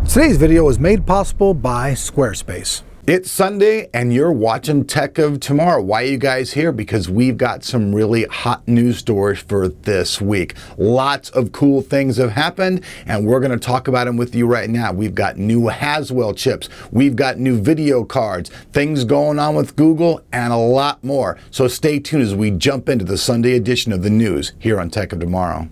Today's video was made possible by Squarespace. It's Sunday and you're watching Tech of Tomorrow. Why are you guys here? Because we've got some really hot news stories for this week. Lots of cool things have happened and we're going to talk about them with you right now. We've got new Haswell chips. We've got new video cards, things going on with Google, and a lot more. So stay tuned as we jump into the Sunday edition of the news here on Tech of Tomorrow.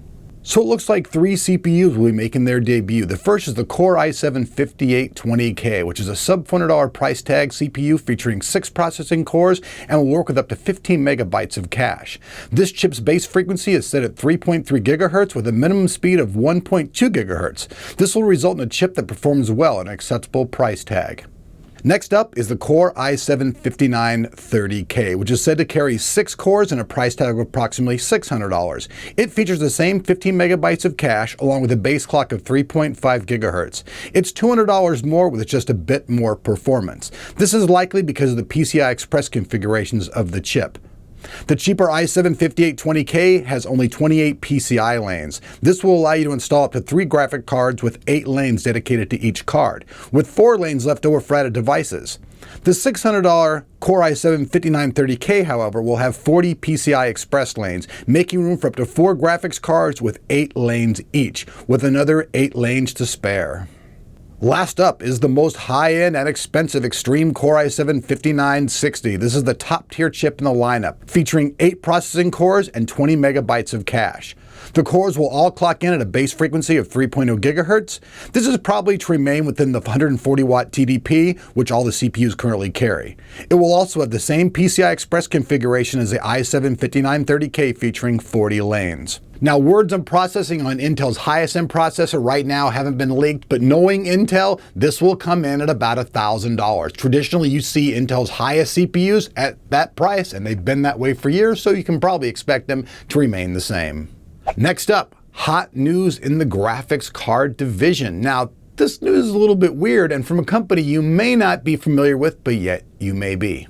So it looks like three CPUs will be making their debut. The first is the Core i7-5820K, which is a sub-$400 price tag CPU featuring 6 processing cores and will work with up to 15 megabytes of cache. This chip's base frequency is set at 3.3 gigahertz with a minimum speed of 1.2 gigahertz. This will result in a chip that performs well at an acceptable price tag. Next up is the Core i7-5930K, which is said to carry 6 cores and a price tag of approximately $600. It features the same 15 megabytes of cache along with a base clock of 3.5 gigahertz. It's $200 more with just a bit more performance. This is likely because of the PCI Express configurations of the chip. The cheaper i7-5820K has only 28 PCI lanes. This will allow you to install up to 3 graphic cards with 8 lanes dedicated to each card, with 4 lanes left over for added devices. The $600 Core i7-5930K, however, will have 40 PCI Express lanes, making room for up to 4 graphics cards with 8 lanes each, with another 8 lanes to spare. Last up is the most high-end and expensive Extreme Core i7-5960. This is the top-tier chip in the lineup, featuring 8 processing cores and 20 megabytes of cache. The cores will all clock in at a base frequency of 3.0 gigahertz. This is probably to remain within the 140-watt TDP, which all the CPUs currently carry. It will also have the same PCI Express configuration as the i7-5930K, featuring 40 lanes. Now, words on processing on Intel's highest-end processor right now haven't been leaked, but knowing Intel, this will come in at about $1,000. Traditionally, you see Intel's highest CPUs at that price, and they've been that way for years, so you can probably expect them to remain the same. Next up, hot news in the graphics card division. Now, this news is a little bit weird and from a company you may not be familiar with, but yet you may be.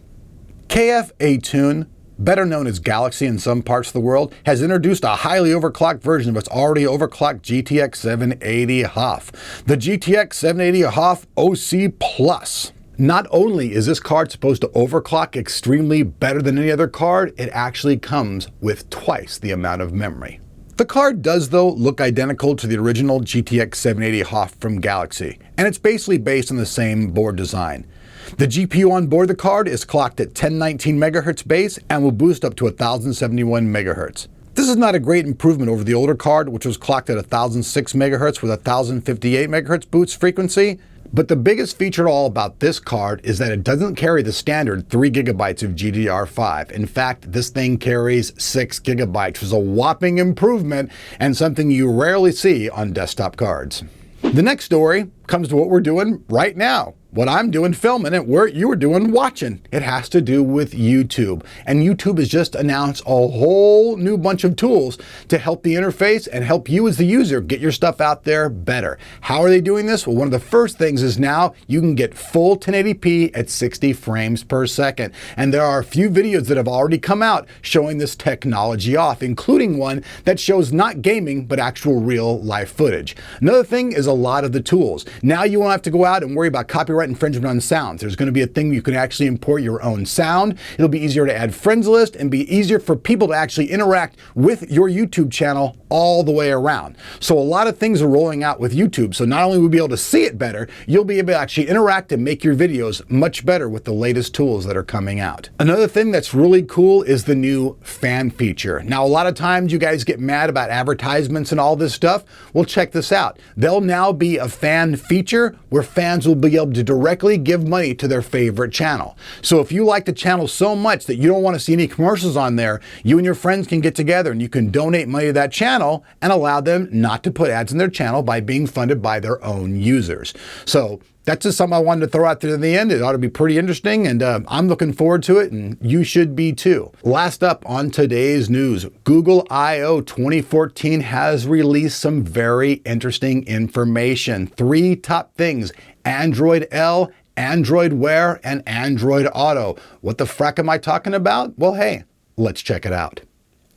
KF-A-Tune, better known as Galaxy in some parts of the world, has introduced a highly overclocked version of its already overclocked GTX 780 HOF, the GTX 780 HOF OC Plus. Not only is this card supposed to overclock extremely better than any other card, it actually comes with twice the amount of memory. The card does, though, look identical to the original GTX 780 HOF from Galaxy, and it's basically based on the same board design. The GPU on board the card is clocked at 1019 MHz base and will boost up to 1071 MHz. This is not a great improvement over the older card, which was clocked at 1006 MHz with 1058 MHz boost frequency. But the biggest feature all about this card is that it doesn't carry the standard 3 gigabytes of GDDR5. In fact, this thing carries 6 gigabytes, which is a whopping improvement and something you rarely see on desktop cards. The next story comes to what we're doing right now. What I'm doing filming it, what you were doing watching. It has to do with YouTube. And YouTube has just announced a whole new bunch of tools to help the interface and help you as the user get your stuff out there better. How are they doing this? Well, one of the first things is now you can get full 1080p at 60 frames per second. And there are a few videos that have already come out showing this technology off, including one that shows not gaming, but actual real life footage. Another thing is a lot of the tools. Now you won't have to go out and worry about copyright infringement on sounds. There's going to be a thing you can actually import your own sound. It'll be easier to add friends list and be easier for people to actually interact with your YouTube channel all the way around. So a lot of things are rolling out with YouTube. So not only will you be able to see it better, you'll be able to actually interact and make your videos much better with the latest tools that are coming out. Another thing that's really cool is the new fan feature. Now, a lot of times you guys get mad about advertisements and all this stuff. Well, check this out. There'll now be a fan feature where fans will be able to directly give money to their favorite channel. So if you like the channel so much that you don't want to see any commercials on there, you and your friends can get together and you can donate money to that channel and allow them not to put ads in their channel by being funded by their own users. So that's just something I wanted to throw out there in the end. It ought to be pretty interesting, and I'm looking forward to it, and you should be too. Last up on today's news, Google I/O 2014 has released some very interesting information. 3 top things: Android L, Android Wear, and Android Auto. What the frack am I talking about? Well, hey, let's check it out.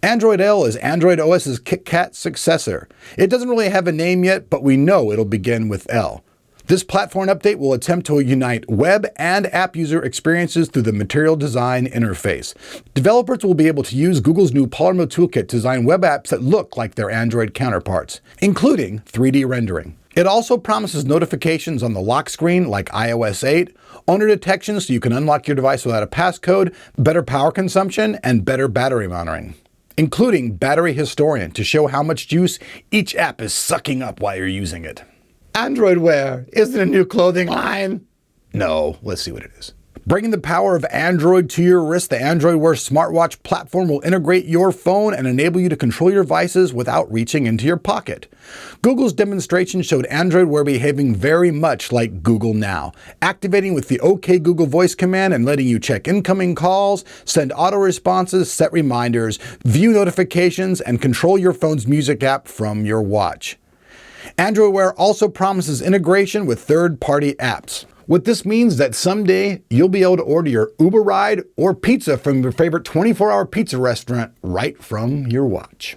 Android L is Android OS's KitKat successor. It doesn't really have a name yet, but we know it'll begin with L. This platform update will attempt to unite web and app user experiences through the Material Design interface. Developers will be able to use Google's new Polymer Toolkit to design web apps that look like their Android counterparts, including 3D rendering. It also promises notifications on the lock screen like iOS 8, owner detection so you can unlock your device without a passcode, better power consumption, and better battery monitoring, including Battery Historian to show how much juice each app is sucking up while you're using it. Android Wear isn't a new clothing line. No, let's see what it is. Bringing the power of Android to your wrist, the Android Wear smartwatch platform will integrate your phone and enable you to control your devices without reaching into your pocket. Google's demonstration showed Android Wear behaving very much like Google Now, activating with the OK Google voice command and letting you check incoming calls, send auto responses, set reminders, view notifications, and control your phone's music app from your watch. Android Wear also promises integration with third-party apps. What this means that someday you'll be able to order your Uber ride or pizza from your favorite 24-hour pizza restaurant right from your watch.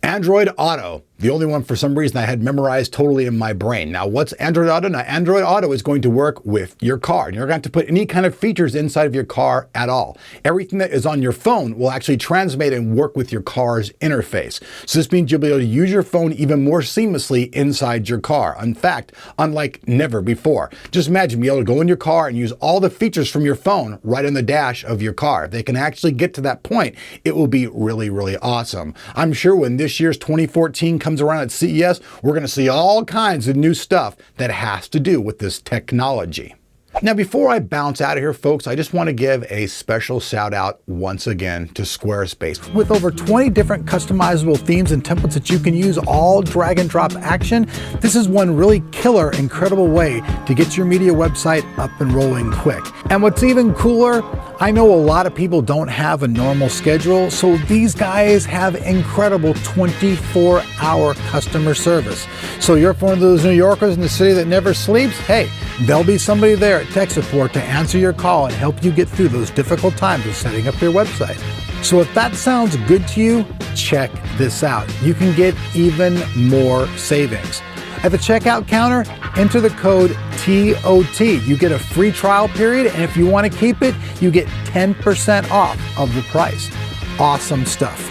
Android Auto, the only one for some reason I had memorized totally in my brain. Now what's Android Auto? Now Android Auto is going to work with your car. You're going to have to put any kind of features inside of your car at all. Everything that is on your phone will actually transmit and work with your car's interface. So this means you'll be able to use your phone even more seamlessly inside your car. In fact, unlike never before. Just imagine being able to go in your car and use all the features from your phone right on the dash of your car. If they can actually get to that point, it will be really, really awesome. I'm sure when this year's 2014 comes around at CES, we're going to see all kinds of new stuff that has to do with this technology. Now, before I bounce out of here, folks, I just want to give a special shout out once again to Squarespace. With over 20 different customizable themes and templates that you can use, all drag and drop action, this is one really killer, incredible way to get your media website up and rolling quick. And what's even cooler, I know a lot of people don't have a normal schedule, so these guys have incredible 24-hour customer service. So you're one of those New Yorkers in the city that never sleeps? Hey, there'll be somebody there at tech support to answer your call and help you get through those difficult times of setting up your website. So if that sounds good to you, check this out. You can get even more savings. At the checkout counter, enter the code TOT. You get a free trial period, and if you want to keep it, you get 10% off of the price. Awesome stuff.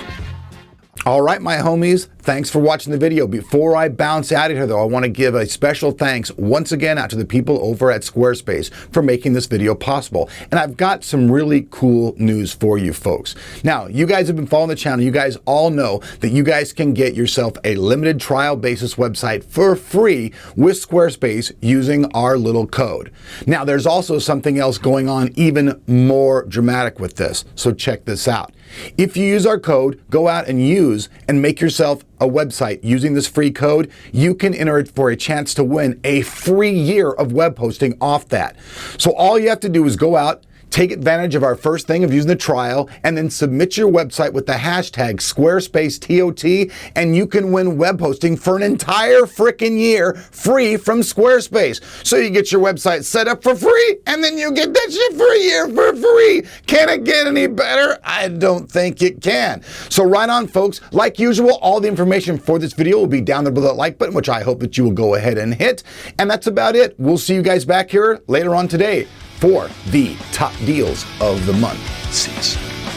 All right, my homies, thanks for watching the video. Before I bounce out of here, though, I want to give a special thanks once again out to the people over at Squarespace for making this video possible. And I've got some really cool news for you folks. Now, you guys have been following the channel. You guys all know that you guys can get yourself a limited trial basis website for free with Squarespace using our little code. Now, there's also something else going on even more dramatic with this. So check this out. If you use our code, go out and use and make yourself a website using this free code, you can enter it for a chance to win a free year of web hosting off that. So all you have to do is go out, take advantage of our first thing of using the trial, and then submit your website with the hashtag SquarespaceTOT, and you can win web hosting for an entire frickin' year free from Squarespace. So you get your website set up for free, and then you get that shit for a year for free. Can it get any better? I don't think it can. So right on, folks. Like usual, all the information for this video will be down there below that like button, which I hope that you will go ahead and hit. And that's about it. We'll see you guys back here later on today for the top deals of the month. See you soon.